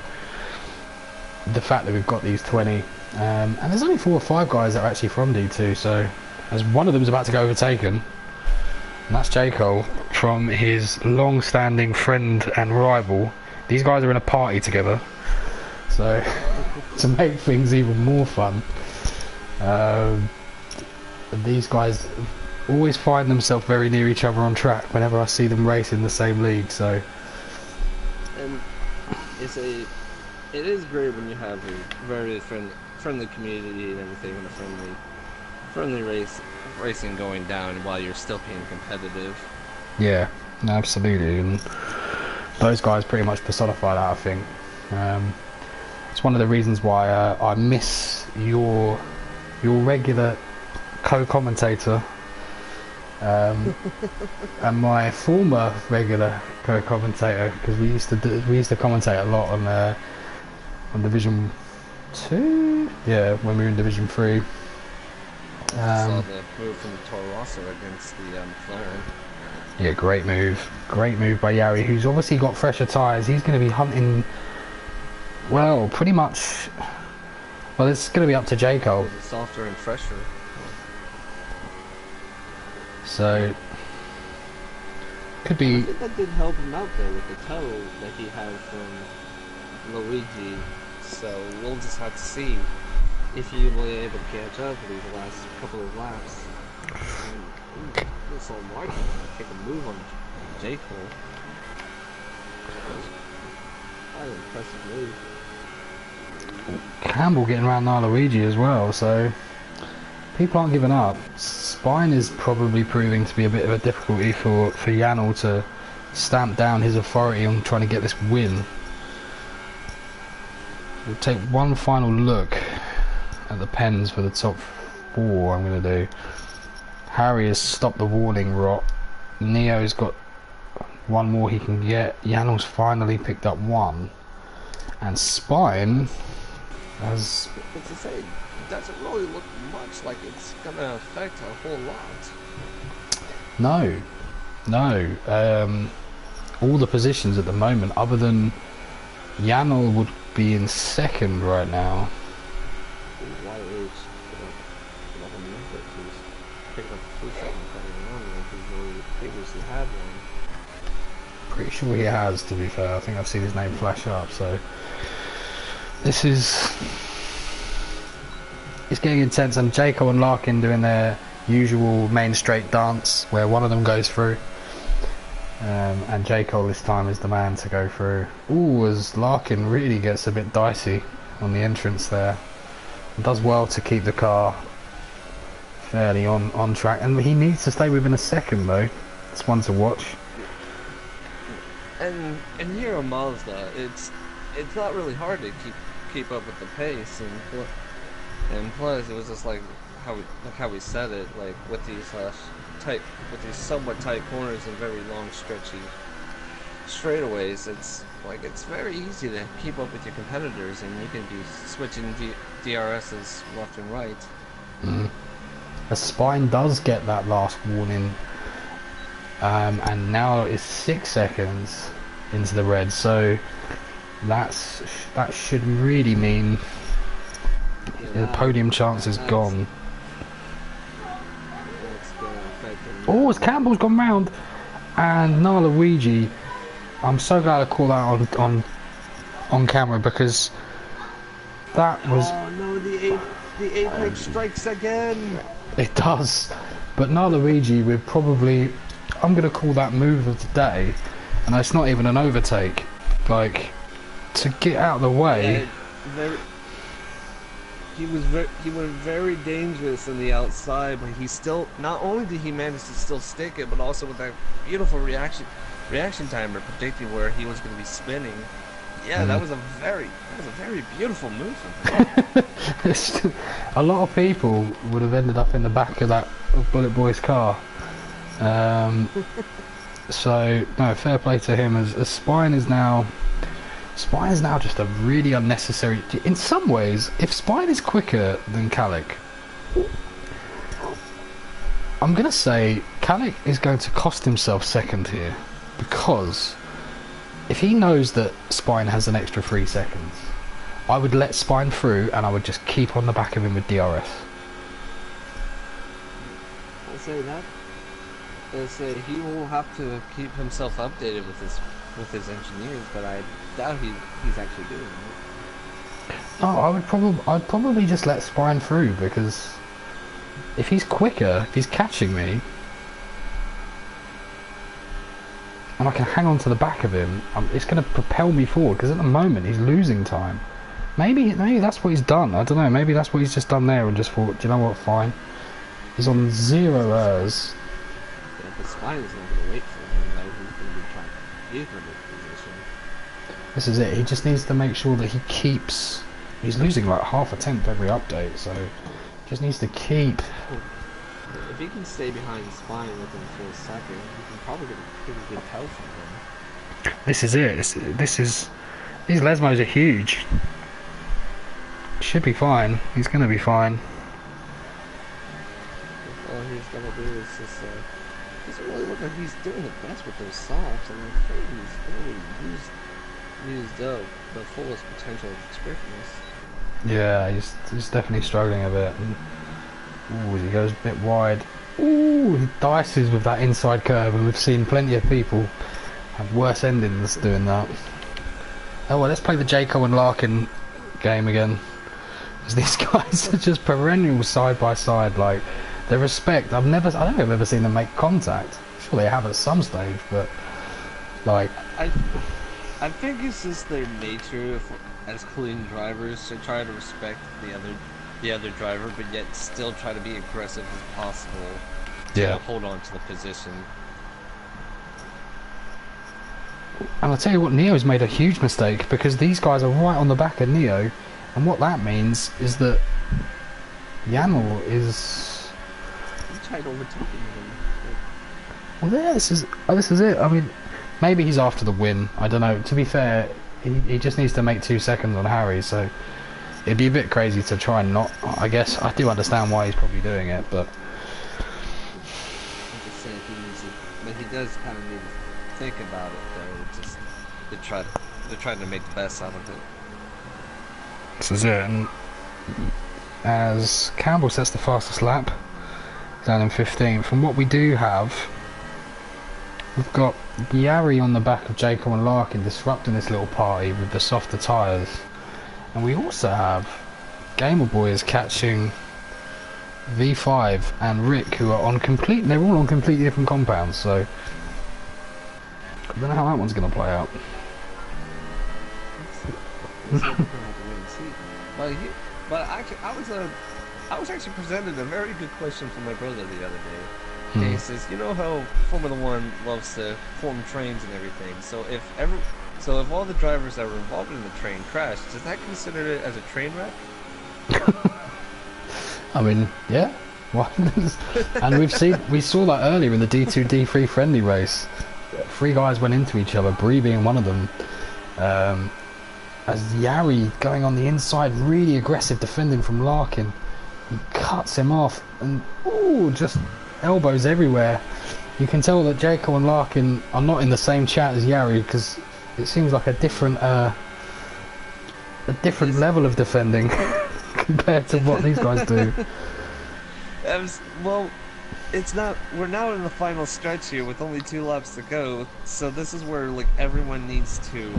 the fact that we've got these 20, and there's only 4 or 5 guys that are actually from D2, so as one of them is about to get overtaken, and that's J. Cole, from his long-standing friend and rival. These guys are in a party together, so to make things even more fun, these guys always find themselves very near each other on track whenever I see them race in the same league. So, and it is great when you have a very friendly community and everything, and a friendly racing going down while you're still being competitive. Yeah, absolutely, and those guys pretty much personify that, I think. It's one of the reasons why I miss your regular co-commentator, and my former regular co-commentator, because we used to commentate a lot on Division 2, yeah, when we were in Division 3. Saw the move from Toro Rosso against the McLaren. Yeah, great move by Yari, who's obviously got fresher tyres. He's going to be hunting, well, pretty much, well, it's going to be up to J. Cole. Softer and fresher. So, could be. I think that did help him out though with the toe that he had from Luigi. So we'll just have to see if he will be able to catch up for these last couple of laps. It's all Martin take a move on J. Cole. Quite an impressive move. Campbell getting around Luigi as well, so people aren't giving up. Spine is probably proving to be a bit of a difficulty for Janel to stamp down his authority on trying to get this win. We'll take one final look at the pens for the top 4. I'm going to do. Harry has stopped the warning rot. Neo's got one more he can get. Janel's finally picked up 1. And Spine has... It's to say, it doesn't really look much like it's going to affect a whole lot. No. All the positions at the moment, other than Janel, would be in 2nd right now. Pretty sure he has, to be fair. I think I've seen his name flash up, so this is... It's getting intense, and Jaco and Larkin doing their usual main straight dance where one of them goes through, and Jaco this time is the man to go through. Ooh, as Larkin really gets a bit dicey on the entrance there. Does well to keep the car fairly on track, and he needs to stay within a 2nd though. It's one to watch. And here on Mazda, it's not really hard to keep up with the pace, and plus it was just like how we said it, like with these somewhat tight corners and very long straightaways, it's very easy to keep up with your competitors, and you can be switching DRSs left and right. The Spine does get that last warning, and now it's 6 seconds into the red, so that should really mean the podium chance is gone. Oh, as Campbell's gone round, and Nala Luigi, I'm so glad I called that on camera, because that was... Oh no, the apex strikes again! It does, but Nala Luigi with probably, I'm going to call that move of the day, and it's not even an overtake, like, to get out of the way. Yeah, he was very dangerous on the outside, but he still, not only did he manage to still stick it, but also with that beautiful reaction timer predicting where he was going to be spinning. Yeah, that was a very beautiful move from him. A lot of people would have ended up in the back of that Bullet Boy's car. So no, fair play to him. As Spine is now just a really unnecessary. In some ways, if Spine is quicker than Kalik, I'm gonna say Kalik is going to cost himself second here, because if he knows that Spine has an extra 3 seconds, I would let Spine through and I would just keep on the back of him with DRS. I'll say that. I'll say he will have to keep himself updated with his engineers, but I doubt he's actually doing it. No, I'd probably just let Spine through, because if he's quicker, if he's catching me, and I can hang on to the back of him, it's going to propel me forward, because at the moment he's losing time. Maybe that's what he's done, I don't know, maybe that's what he's just done there and just thought, do you know what, fine. He's on 0 errors. Yeah, but Spine is not going to wait for him, though. He's going to be trying to give him a position. This is it, he just needs to make sure that he keeps... He's losing like half a tenth every update, so just needs to keep... If he can stay behind Spine within a full second, he can probably get a pretty good help from him. This is it. These Lesmos are huge. Should be fine. He's going to be fine. All he's going to do is just... doesn't really look like he's doing the best with those softs. I mean, I think he's really used up the fullest potential of his quickness. Yeah, he's definitely struggling a bit. Ooh, he goes a bit wide. Ooh, he dices with that inside curve, and we've seen plenty of people have worse endings doing that. Oh well, let's play the Jayco and Larkin game again. Because these guys are just perennial side by side. Like, the respect, I don't think I've ever seen them make contact. Sure they have at some stage, but like... I think it's just their nature as clean drivers to try to respect the other driver, but yet still try to be aggressive as possible to hold on to the position. And I'll tell you what, Neo's made a huge mistake, because these guys are right on the back of Neo, and what that means is that Yanel is... He tried overtaking him. Well, yeah, this is it. I mean, maybe he's after the win. I don't know. To be fair, he just needs to make 2 seconds on Harry, so it'd be a bit crazy to try and not... I guess I do understand why he's probably doing it, but... I'm just saying but he does kind of need to think about it, though. Just they're trying to make the best out of it. This is it, and as Campbell sets the fastest lap down in 15th, from what we do have, we've got Yari on the back of Jayco and Larkin disrupting this little party with the softer tyres, and we also have Gamer Boys catching V5 and Rick, who are they're all on completely different compounds, so I don't know how that one's going to play out. But actually, I was actually presented a very good question from my brother the other day. He says, you know how Formula One loves to form trains and everything. So if all the drivers that were involved in the train crashed, does that consider it as a train wreck? I mean, yeah. And we saw that earlier in the D2 D3 friendly race. three guys went into each other, Bree being one of them. As Yari going on the inside, really aggressive defending from Larkin. He cuts him off and ooh, just elbows everywhere. You can tell that Jaco and Larkin are not in the same chat as Yari because it seems like a different level of defending compared to what these guys do. Well, it's not. We're now in the final stretch here with only 2 laps to go. So this is where like everyone needs to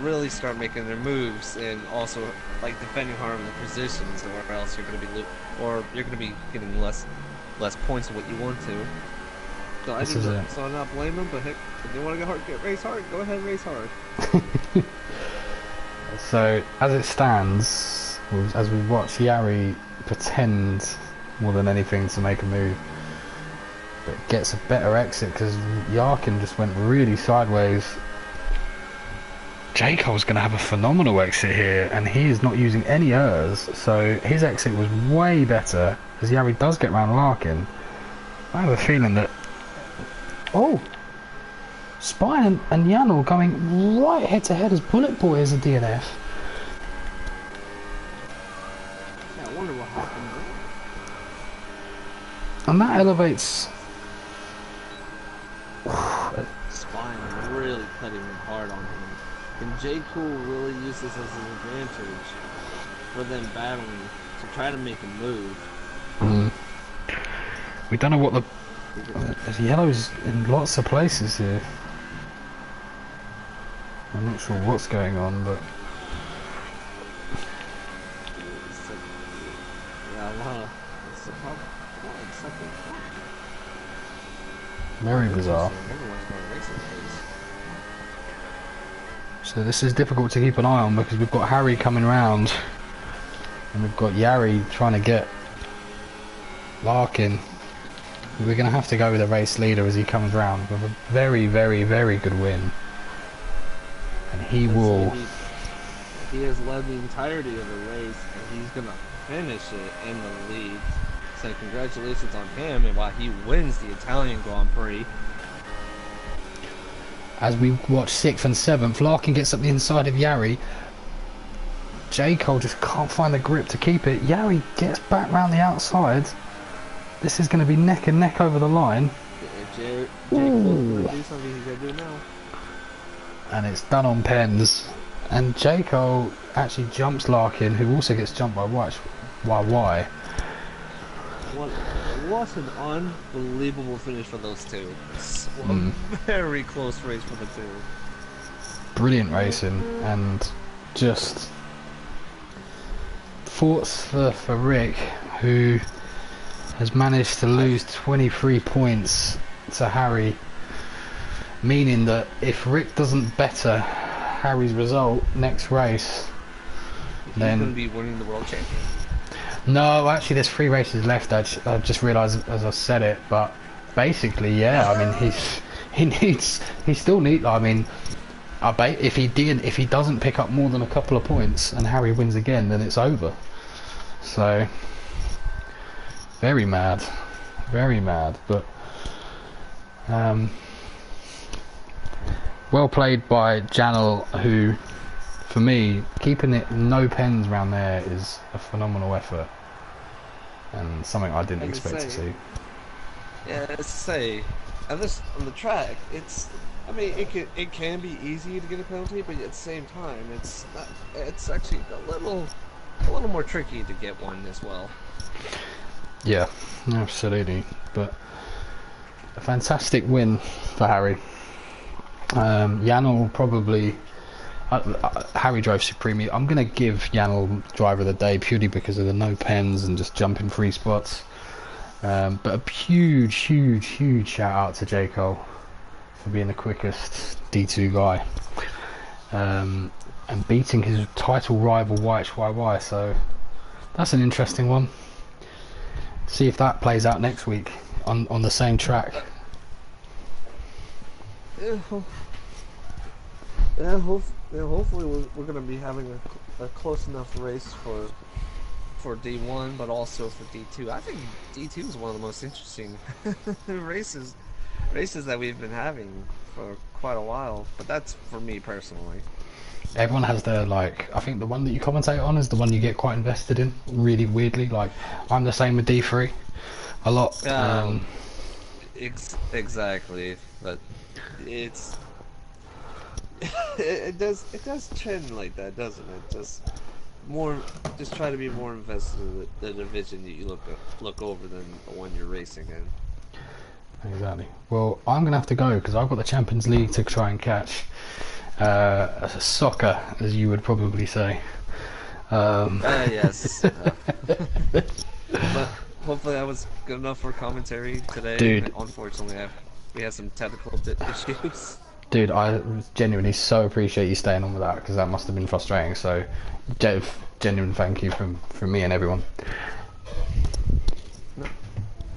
really start making their moves and also like defending hard on the positions, or else you're gonna be getting less points of what you want to. So I'm not blaming him, but heck, if you want to race hard, go ahead and race hard. So as it stands, as we watch Yari pretend more than anything to make a move, but gets a better exit because Yarkin just went really sideways. Jaco's going to have a phenomenal exit here, and he is not using any errs, so his exit was way better as Yari does get round Larkin. I have a feeling that... Oh! Spine and Yanal going right head to head as Bullet Boy is a DNF. Yeah, I wonder what happened there. And that elevates... Spine really cutting hard on him. And J. Cool really used this as an advantage for them battling to try to make a move. We don't know what the... There's yellows in lots of places here. I'm not sure what's going on, but... Very bizarre. So this is difficult to keep an eye on because we've got Harry coming round and we've got Yari trying to get Larkin. We're going to have to go with the race leader as he comes round with a very, very, very good win. And he will... He has led the entirety of the race and he's going to finish it in the lead. So congratulations on him, and while he wins the Italian Grand Prix. As we watch 6th and 7th, Larkin gets up the inside of Yari. J. Cole just can't find the grip to keep it. Yari gets back round the outside. This is going to be neck and neck over the line. J. Cole's do something he's going to do now. And it's done on pens. And J. Cole actually jumps Larkin, who also gets jumped by Y. What an unbelievable finish for those two. A very close race for the two. Brilliant racing, and just thoughts for Rick, who has managed to lose 23 points to Harry, meaning that if Rick doesn't better Harry's result next race, then he's going to be winning the world championship. No, actually there's 3 races left. I just realised as I said it, but basically, yeah. I mean, he still needs. I mean, I bet if he doesn't pick up more than a couple of points and Harry wins again, then it's over. So very mad, but well played by Janel, who, for me, keeping it no pens around there is a phenomenal effort. And something I didn't expect to see. Yeah, to say, on the track, I mean, it can be easy to get a penalty, but at the same time, it's actually a little more tricky to get one as well. Yeah, absolutely. But a fantastic win for Harry. Janel probably... Harry drove supremely. I'm going to give Janel driver of the day purely because of the no pens and just jumping free spots. But a huge shout out to J. Cole for being the quickest D2 guy. And beating his title rival YHYY, so that's an interesting one. See if that plays out next week on the same track. Yeah, hopefully we're going to be having a close enough race for D1, but also for D2. I think D2 is one of the most interesting races races that we've been having for quite a while. But that's for me personally. Everyone has their like. I think the one that you commentate on is the one you get quite invested in. Really weirdly, like I'm the same with D3 a lot. Um, exactly. But it's it does trend like that, doesn't it? Just try to be more invested in the division that you look over than the one you're racing in. Exactly. Well, I'm gonna have to go because I've got the Champions League to try and catch. Soccer, as you would probably say. Yes. But hopefully that was good enough for commentary today. Dude. Unfortunately, we had some technical issues. Dude, I genuinely so appreciate you staying on with that because that must have been frustrating. So, genuine thank you from me and everyone.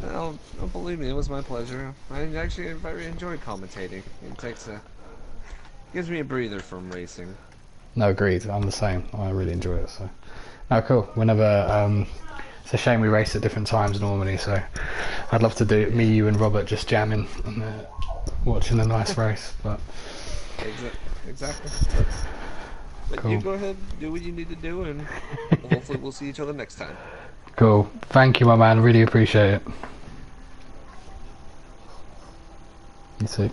No, believe me, it was my pleasure. I actually very enjoyed commentating. Gives me a breather from racing. No, agreed. I'm the same. I really enjoy it. So, no, cool. Whenever, it's a shame we race at different times normally. So, I'd love to do me, you, and Robert just jamming and watching a nice race. But Exactly. But cool. you go ahead, do what you need to do, and hopefully we'll see each other next time. Cool. Thank you, my man. Really appreciate it. You too.